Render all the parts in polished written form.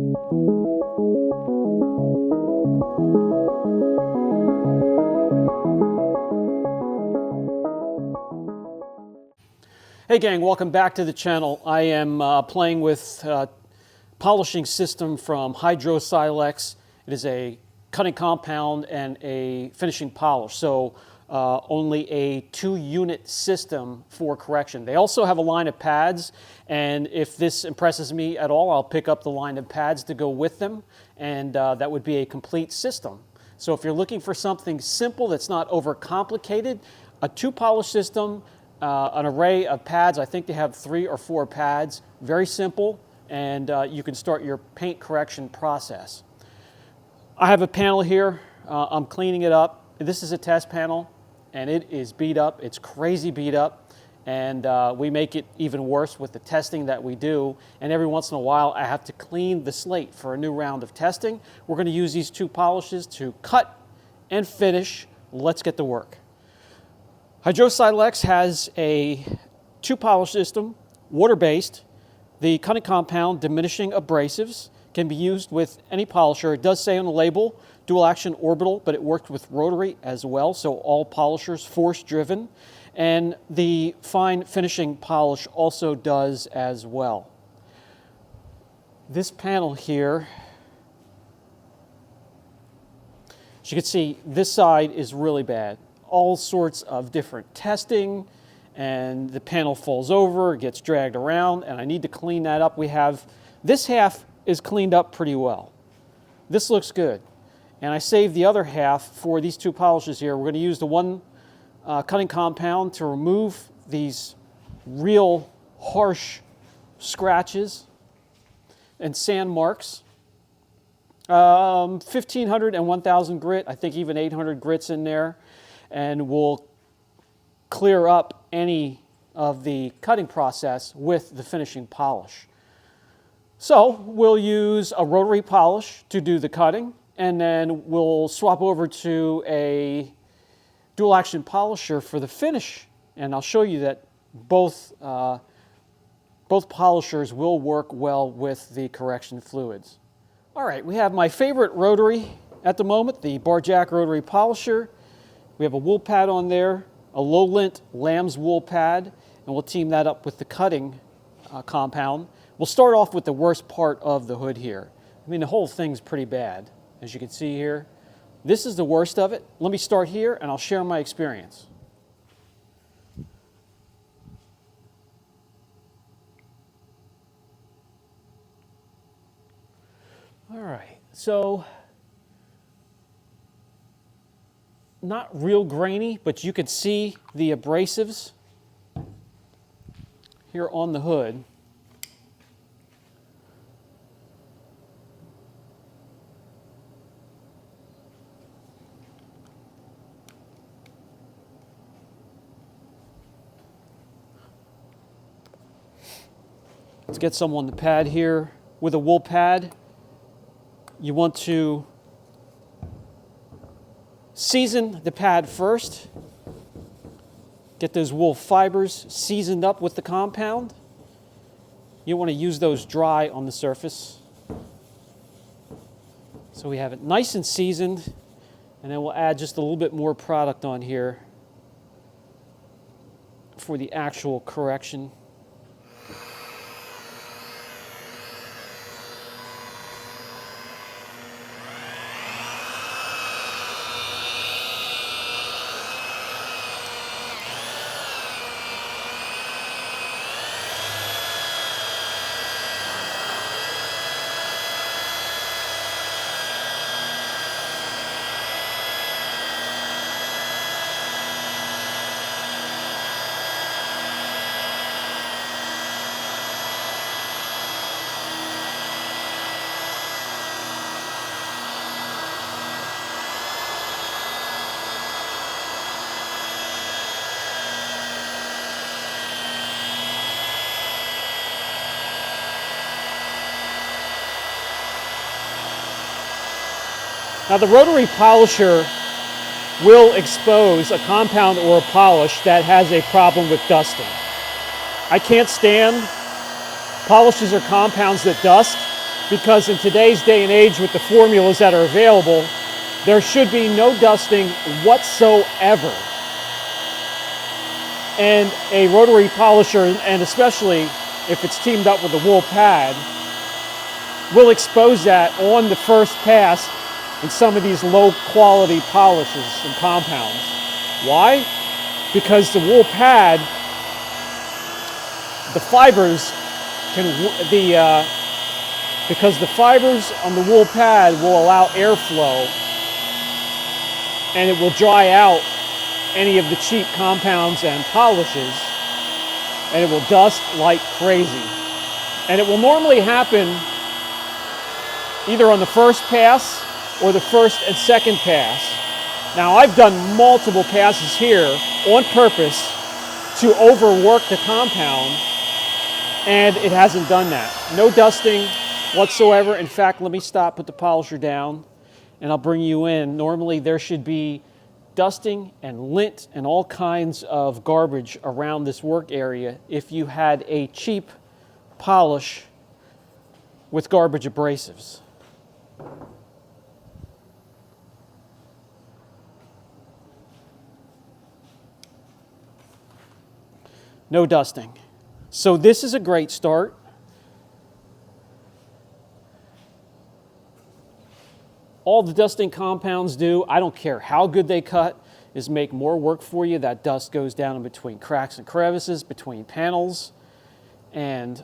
Hey gang, welcome back to the channel. I am playing with polishing system from Hydrosilex. It is a cutting compound and a finishing polish, so only a 2-unit system for correction. They also have a line of pads, and if this impresses me at all, I'll pick up the line of pads to go with them, and that would be a complete system. So if you're looking for something simple that's not overcomplicated, a 2-polish system, an array of pads. I think they have 3 or 4 pads. Very simple, and you can start your paint correction process. I have a panel here. I'm cleaning it up. This is a test panel, and it is beat up. It's crazy beat up, and we make it even worse with the testing that we do. And every once in a while, I have to clean the slate for a new round of testing. We're going to use these 2 polishes to cut and finish. Let's get to work. Hydrosilex has a 2-polish system, water-based. The cutting compound, diminishing abrasives, can be used with any polisher. It does say on the label, dual action orbital, but it works with rotary as well, so all polishers force-driven. And the fine finishing polish also does as well. This panel here, as you can see, this side is really bad. All sorts of different testing, and the panel falls over, gets dragged around, and I need to clean that up. We have, this half is cleaned up pretty well. This looks good. And I saved the other half for these 2 polishes here. We're going to use the 1 cutting compound to remove these real harsh scratches and sand marks. 1,500 and 1,000 grit, I think even 800 grits in there. And we'll clear up any of the cutting process with the finishing polish. So we'll use a rotary polish to do the cutting, and then we'll swap over to a dual action polisher for the finish. And I'll show you that both polishers will work well with the correction fluids. All right, we have my favorite rotary at the moment, the bar jack rotary polisher. We have a wool pad on there, a low-lint lamb's wool pad, and we'll team that up with the cutting compound. We'll start off with the worst part of the hood here. I mean, the whole thing's pretty bad, as you can see here. This is the worst of it. Let me start here, and I'll share my experience. All right, so not real grainy, but you can see the abrasives here on the hood. Let's get some on the pad here. With a wool pad, you want to season the pad first. Get those wool fibers seasoned up with the compound. You want to use those dry on the surface. So we have it nice and seasoned, and then we'll add just a little bit more product on here for the actual correction. Now the rotary polisher will expose a compound or a polish that has a problem with dusting. I can't stand polishes or compounds that dust. because in today's day and age with the formulas that are available, there should be no dusting whatsoever. And a rotary polisher, and especially if it's teamed up with a wool pad, will expose that on the first pass in some of these low quality polishes and compounds. Why? Because the wool pad, the fibers because the fibers on the wool pad will allow airflow, and it will dry out any of the cheap compounds and polishes, and it will dust like crazy. And it will normally happen either on the first pass or the first and second pass. Now, I've done multiple passes here on purpose to overwork the compound, and it hasn't done that. No dusting whatsoever. In fact, let me stop, put the polisher down, and I'll bring you in. Normally there should be dusting and lint and all kinds of garbage around this work area if you had a cheap polish with garbage abrasives. No dusting. So this is a great start. All the dusting compounds do, I don't care how good they cut, is make more work for you. That dust goes down in between cracks and crevices, between panels, and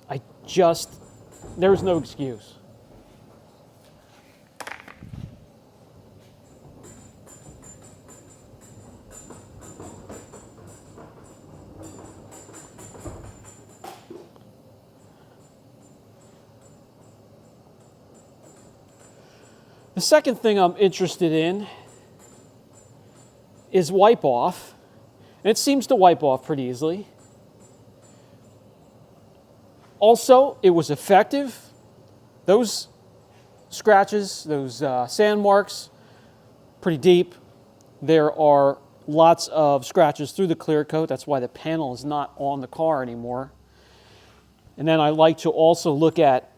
there's no excuse. The second thing I'm interested in is wipe off, and it seems to wipe off pretty easily. Also, it was effective. Those scratches, those sand marks, pretty deep. There are lots of scratches through the clear coat. That's why the panel is not on the car anymore. And then I like to also look at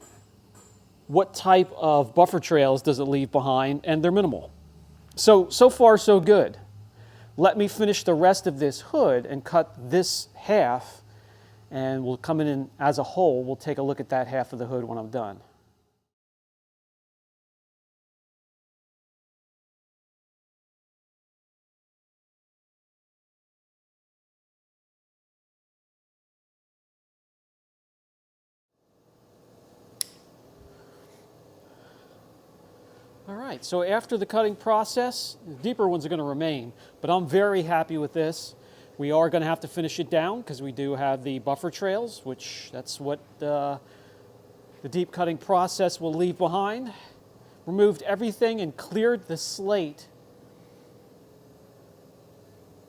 what type of buffer trails does it leave behind, and they're minimal. So far so good. Let me finish the rest of this hood and cut this half, and we'll come in as a whole. We'll take a look at that half of the hood when I'm done. All right, so after the cutting process, the deeper ones are going to remain, but I'm very happy with this. We are going to have to finish it down because we do have the buffer trails, which that's what the deep cutting process will leave behind. Removed everything and cleared the slate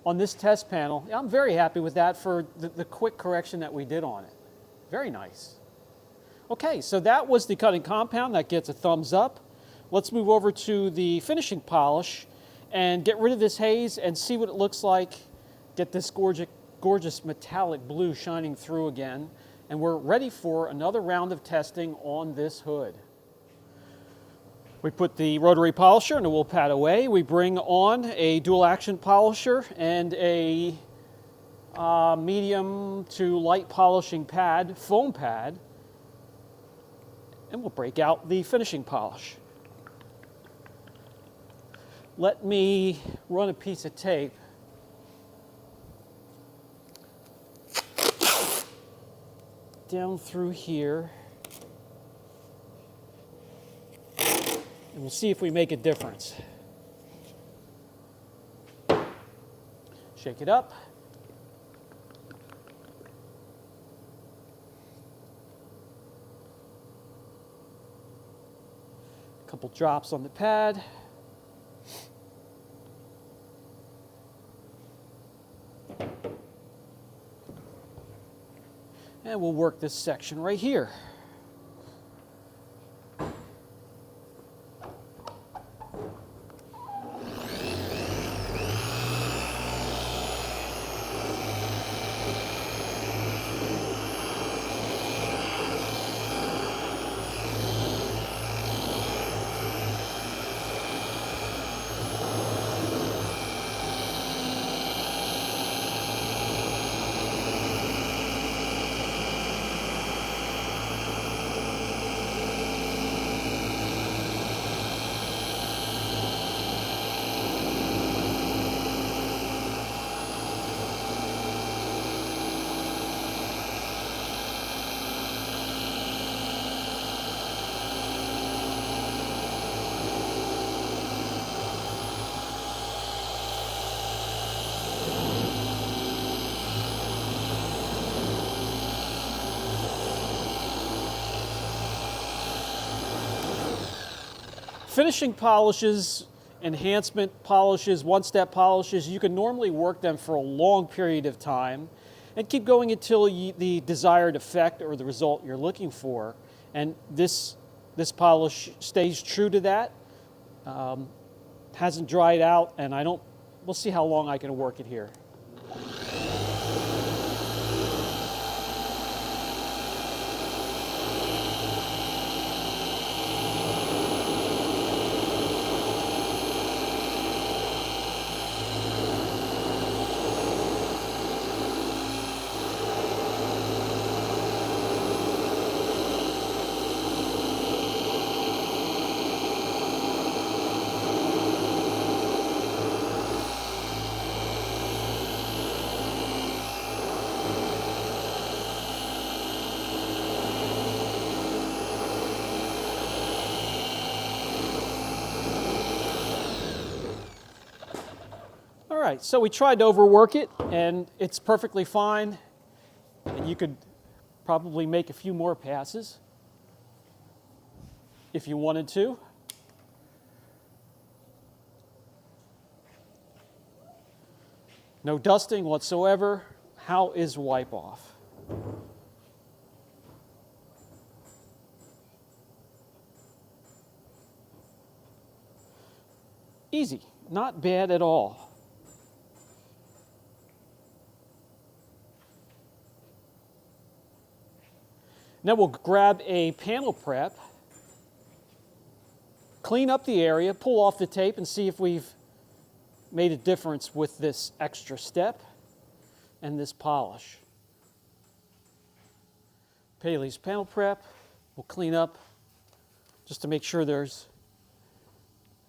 on this test panel. I'm very happy with that for the quick correction that we did on it. Very nice. Okay, so that was the cutting compound. That gets a thumbs up. Let's move over to the finishing polish and get rid of this haze and see what it looks like. Get this gorgeous metallic blue shining through again. And we're ready for another round of testing on this hood. We put the rotary polisher and the wool pad away. We bring on a dual action polisher and a medium to light polishing pad, foam pad, and we'll break out the finishing polish. Let me run a piece of tape down through here, and we'll see if we make a difference. Shake it up. A couple drops on the pad. And we'll work this section right here. Finishing polishes, enhancement polishes, one-step polishes, you can normally work them for a long period of time and keep going until the desired effect or the result you're looking for. And this polish stays true to that. Hasn't dried out, and we'll see how long I can work it here. All right, so we tried to overwork it, and it's perfectly fine. And you could probably make a few more passes if you wanted to. No dusting whatsoever. How is wipe off? Easy, not bad at all. Now we'll grab a panel prep, clean up the area, pull off the tape, and see if we've made a difference with this extra step and this polish. Paley's panel prep, we'll clean up just to make sure there's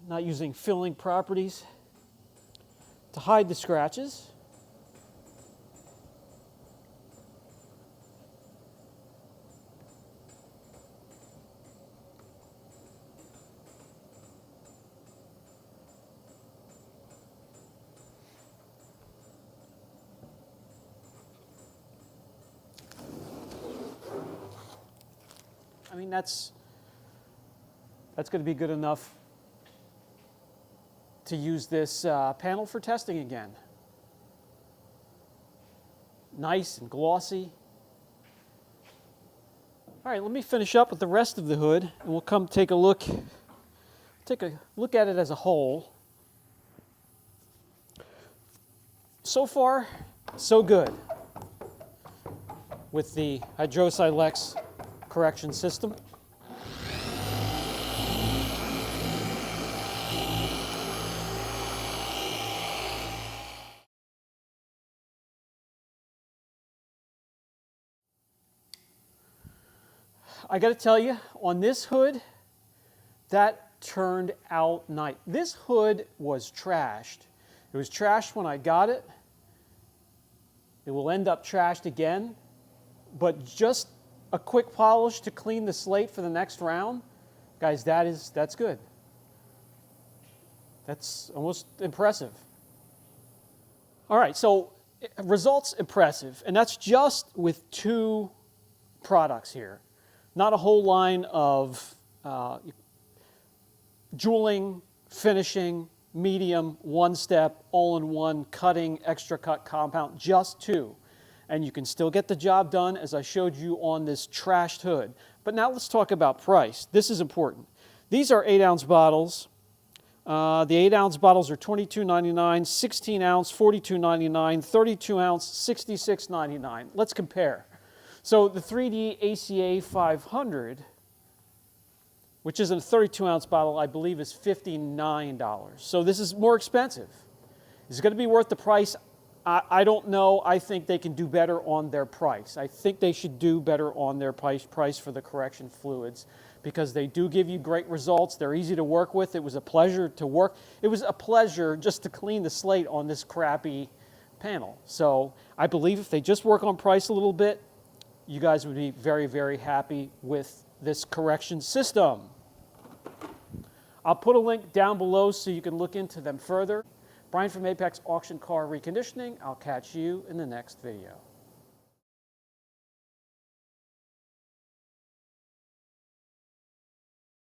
not using filling properties to hide the scratches. I mean, that's going to be good enough to use this panel for testing again. Nice and glossy. All right, let me finish up with the rest of the hood, and we'll come take a look at it as a whole. So far, so good with the Hydrosilex correction system. I got to tell you, on this hood, that turned out nice. This hood was trashed. It was trashed when I got it. It will end up trashed again, but just a quick polish to clean the slate for the next round, guys, that's good. That's almost impressive. All right, so results impressive, and that's just with 2 products here. Not a whole line of jeweling, finishing, medium, one-step, all-in-one, cutting, extra cut compound, just 2. And you can still get the job done, as I showed you on this trashed hood. But now let's talk about price. This is important. These are 8-ounce bottles. The 8-ounce bottles are $22.99, 16-ounce, $42.99, 32-ounce, $66.99. Let's compare. So the 3D ACA 500, which is in a 32-ounce bottle, I believe is $59. So this is more expensive. Is it going to be worth the price? I don't know. I think they can do better on their price. I think they should do better on their price for the correction fluids, because they do give you great results. They're easy to work with. It was a pleasure to work. It was a pleasure just to clean the slate on this crappy panel. So I believe if they just work on price a little bit, you guys would be very, very happy with this correction system. I'll put a link down below so you can look into them further. Brian from Apex Auction Car Reconditioning. I'll catch you in the next video.